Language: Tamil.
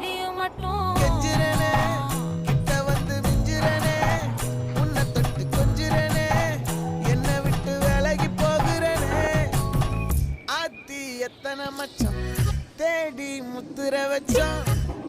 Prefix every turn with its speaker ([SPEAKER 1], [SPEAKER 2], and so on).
[SPEAKER 1] நீயும் மட்டும்
[SPEAKER 2] கெஞ்சிரனே கிட்ட வந்து மிஞ்சிரனே உன்னை தொட்டு கொஞ்சிரனே என்னை விட்டு விலகி போகிறனே ஆத்தி எத்தனை மச்சம் தேடி முத்துற வச்சோம்